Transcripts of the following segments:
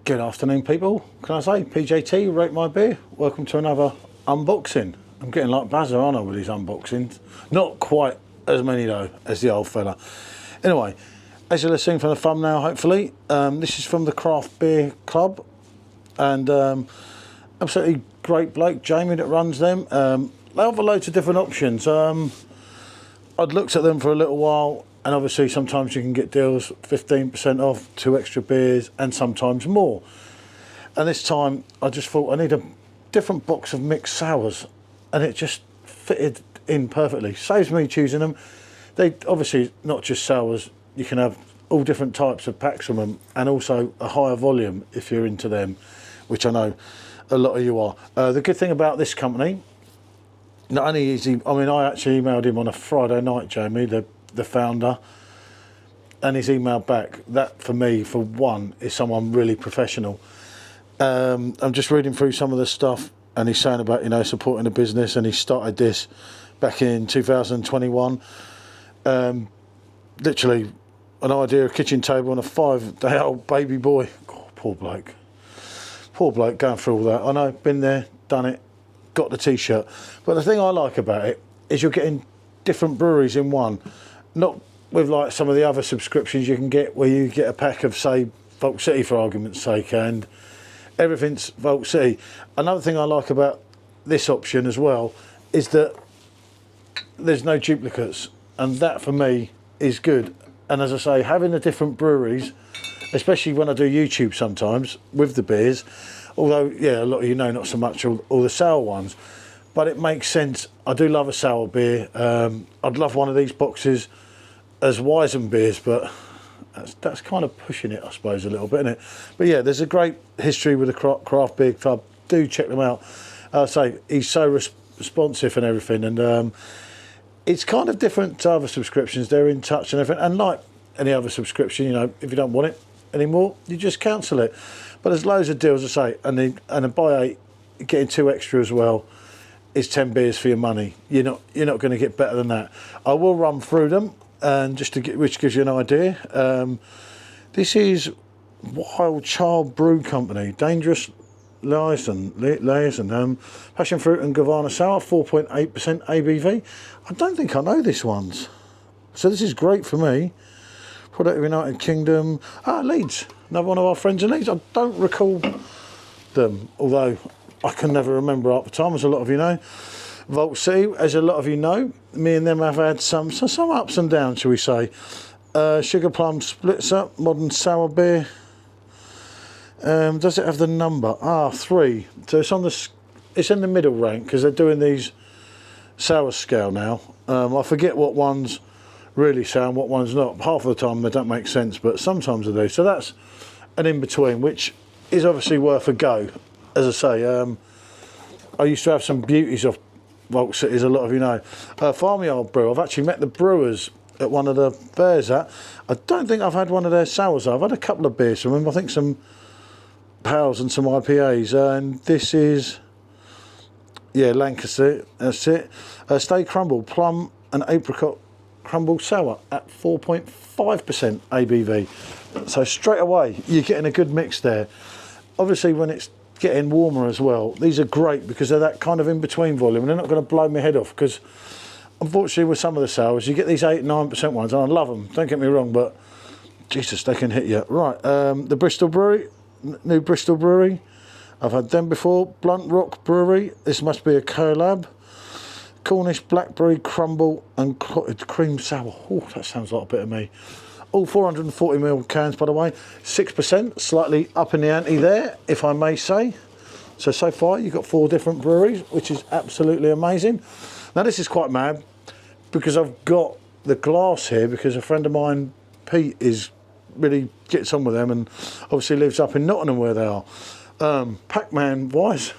Good afternoon, people. Can I say PJT, rate my beer? Welcome to another unboxing. I'm getting like Bazza, aren't I, with these unboxings? Not quite as many though as the old fella. Anyway, as you're listening from the thumbnail, hopefully, this is from the Craft Beer Club, and absolutely great bloke, Jamie, that runs them. They offer loads of different options. I'd looked at them for a little while, and obviously sometimes you can get deals 15% off, 2 extra beers, and sometimes more. And this time I just thought I need a different box of mixed sours, and it just fitted in perfectly. Saves me choosing them. They obviously not just sours, you can have all different types of packs from them, and also a higher volume if you're into them, which I know a lot of you are. The good thing about this company, not only is he, I mean, I actually emailed him on a Friday night, Jamie, the founder, and he's emailed back. That for me, for one, is someone really professional. I'm just reading through some of the stuff, and he's saying about, you know, supporting the business, and he started this back in 2021. Literally an idea, a kitchen table and a 5-day-old baby boy. Oh, poor bloke going through all that. I know, been there, done it, got the t-shirt. But the thing I like about it is you're getting different breweries in one. Not with like some of the other subscriptions you can get, where you get a pack of, say, Vault City for argument's sake, and everything's Vault City. Another thing I like about this option as well is that there's no duplicates, and that for me is good. And as I say, having the different breweries, especially when I do YouTube sometimes with the beers, although yeah, a lot of you know not so much all the sour ones, but it makes sense. I do love a sour beer. I'd love one of these boxes as Weizen beers, but that's kind of pushing it, I suppose, a little bit, isn't it? But yeah, there's a great history with the Craft Beer Club. Do check them out. I say he's so responsive and everything, and it's kind of different to other subscriptions. They're in touch and everything, and like any other subscription, you know, if you don't want it anymore, you just cancel it. But there's loads of deals, I say, and a buy 8, getting 2 extra as well, is 10 beers for your money. You're not going to get better than that. I will run through them, and just to get, which gives you an idea. This is Wild Child Brew Company, Dangerous Liaison, Passion Fruit and Gavana Sour, 4.8% ABV. I don't think I know this one's, so this is great for me. Product of United Kingdom. Leeds, another one of our friends in Leeds. I don't recall them, although I can never remember half the time, as a lot of you know. Vault City, as a lot of you know, me and them have had some ups and downs, shall we say. Sugar Plum Splitzer, modern sour beer. Does it have the number? 3. So it's in the middle rank, because they're doing these sour scale now. I forget what one's really sour and what one's not. Half of the time they don't make sense, but sometimes they do. So that's an in-between, which is obviously worth a go. As I say, I used to have some beauties off Vault City, as a lot of you know. Farmyard Brew, I've actually met the brewers at one of the fairs. I don't think I've had one of their sours. I've had a couple of beers from them. I think some Pals and some IPAs. And this is, yeah, Lancaster, that's it. Stay Crumble, Plum and Apricot Crumble Sour at 4.5% ABV. So straight away, you're getting a good mix there. Obviously, when it's getting warmer as well, these are great because they're that kind of in-between volume, and they're not going to blow my head off, because unfortunately with some of the sours you get these 8-9% ones, and I love them, don't get me wrong, but Jesus, they can hit you. Right, the Bristol Brewery, new Bristol Brewery, I've had them before. Blunt Rock Brewery, this must be a collab. Cornish Blackberry Crumble and Clotted Cream Sour. Oh, that sounds like a bit of me. All 440ml cans, by the way. 6%, slightly up in the ante there, if I may say. So far you've got 4 different breweries, which is absolutely amazing. Now this is quite mad, because I've got the glass here, because a friend of mine, Pete, really gets on with them, and obviously lives up in Nottingham where they are. Pac-Man wise,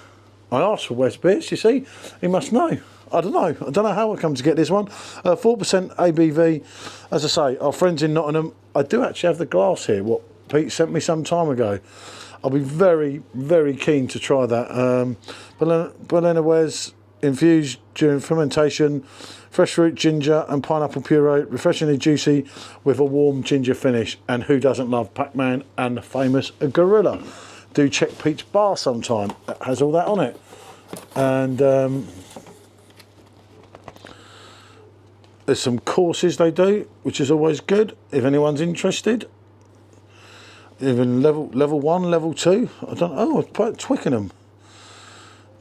I asked for West Bits, you see. He must know. I don't know how I come to get this one. 4% ABV. As I say, our friends in Nottingham. I do actually have the glass here, what Pete sent me some time ago. I'll be very, very keen to try that. Berliner Weiss infused during fermentation, fresh fruit, ginger and pineapple puree, refreshingly juicy with a warm ginger finish. And who doesn't love Pac-Man and the famous gorilla? do check Pete's Bar sometime. That has all that on it. And there's some courses they do, which is always good if anyone's interested. Even level 1, level 2. I don't know. Oh, Twickenham.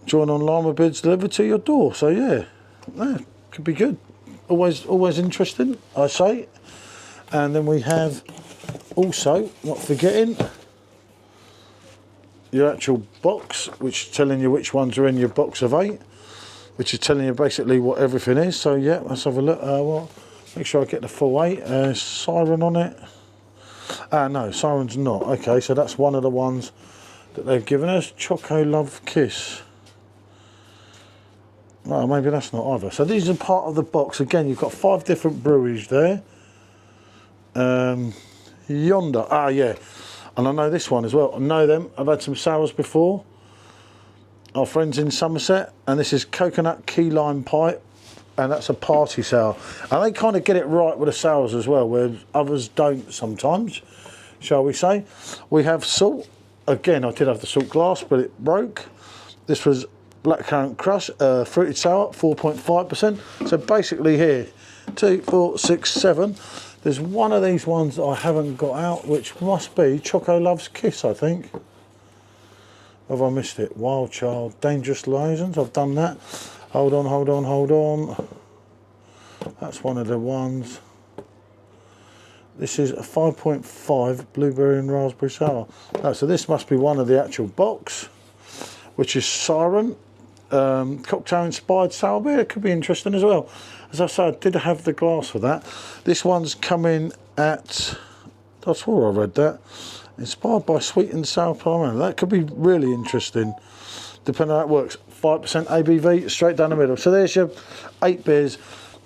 Join online with bids delivered to your door. So yeah, could be good. Always interesting, I say. And then we have also, not forgetting, your actual box, which is telling you which ones are in your box of 8, which is telling you basically what everything is. So yeah, let's have a look. Well, make sure I get the full 8. Siren on it. No, Siren's not. Okay, so that's one of the ones that they've given us. Choco Love Kiss. No, maybe that's not either. So these are part of the box. Again, you've got 5 different breweries there. Yonder. Yeah. And I know this one as well. I know them. I've had some sours before. Our friends in Somerset. And this is Coconut Key Lime Pie. And that's a party sour. And they kind of get it right with the sours as well, where others don't sometimes, shall we say. We have salt. Again, I did have the salt glass, but it broke. This was Blackcurrant Crush, fruited sour, 4.5%. So basically here, 2, 4, 6, 7. There's one of these ones I haven't got out, which must be Choco Love's Kiss, I think. Have I missed it? Wild Child, Dangerous Liaisons, I've done that. Hold on. That's one of the ones. This is a 5.5 blueberry and raspberry sour. So this must be one of the actual box, which is Siren. Cocktail inspired sour beer. It could be interesting as well. As I said, I did have the glass for that. This one's coming at, I swore I read that. Inspired by sweet and sour pomegranate. That could be really interesting, depending on how it works. 5% ABV, straight down the middle. So there's your 8 beers.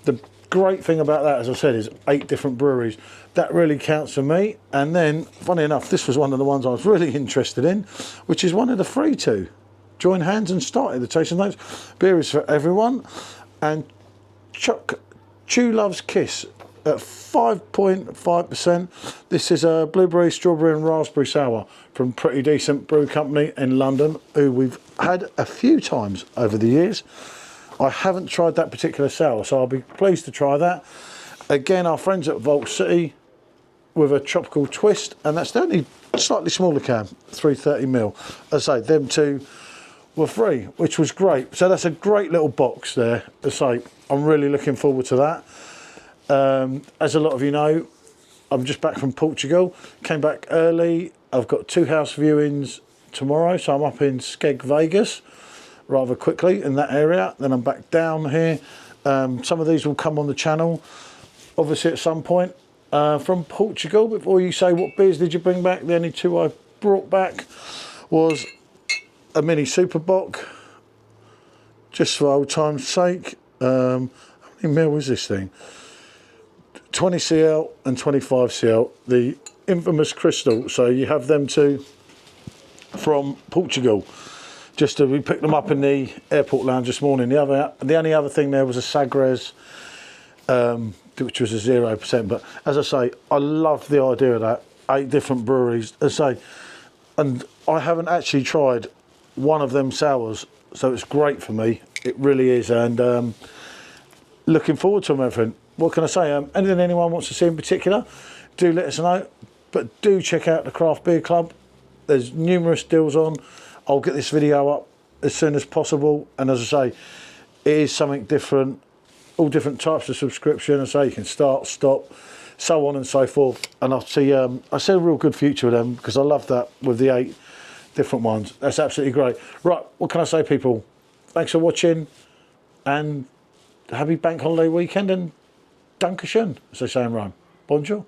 The great thing about that, as I said, is 8 different breweries. That really counts for me. And then, funny enough, this was one of the ones I was really interested in, which is one of the free 2. Join hands and started the tasting notes. Beer is for everyone. And Chew Love's Kiss at 5.5%. This is a blueberry, strawberry and raspberry sour from Pretty Decent Brew Company in London, who we've had a few times over the years. I haven't tried that particular sour, so I'll be pleased to try that. Again, our friends at Vault City with a tropical twist, and that's the only slightly smaller can, 330ml. As I say, them 2 were free, which was great. So that's a great little box there. As I say, I'm really looking forward to that. As a lot of you know, I'm just back from Portugal. Came back early. I've got 2 house viewings tomorrow, so I'm up in Skeg, Vegas, rather quickly in that area. Then I'm back down here. Some of these will come on the channel, obviously at some point. From Portugal, before you say what beers did you bring back, the only 2 I brought back was a mini super bock, just for old time's sake. How many mil was this thing? 20cl and 25cl, the infamous crystal. So you have them 2 from Portugal. We picked them up in the airport lounge this morning. The only other thing there was a Sagres, which was a 0%. But as I say, I love the idea of that. 8 different breweries, as I say, and I haven't actually tried one of them sours, so it's great for me. It really is, and looking forward to them. Everything. What can I say? Anything anyone wants to see in particular, do let us know. But do check out the Craft Beer Club. There's numerous deals on. I'll get this video up as soon as possible. And as I say, it is something different. All different types of subscription. I say you can start, stop, so on and so forth. And I see a real good future with them, because I love that with the 8 different ones. That's absolutely great. Right, what can I say, people? Thanks for watching, and happy bank holiday weekend, and Dankeschön, as they say in Rome. Bonjour.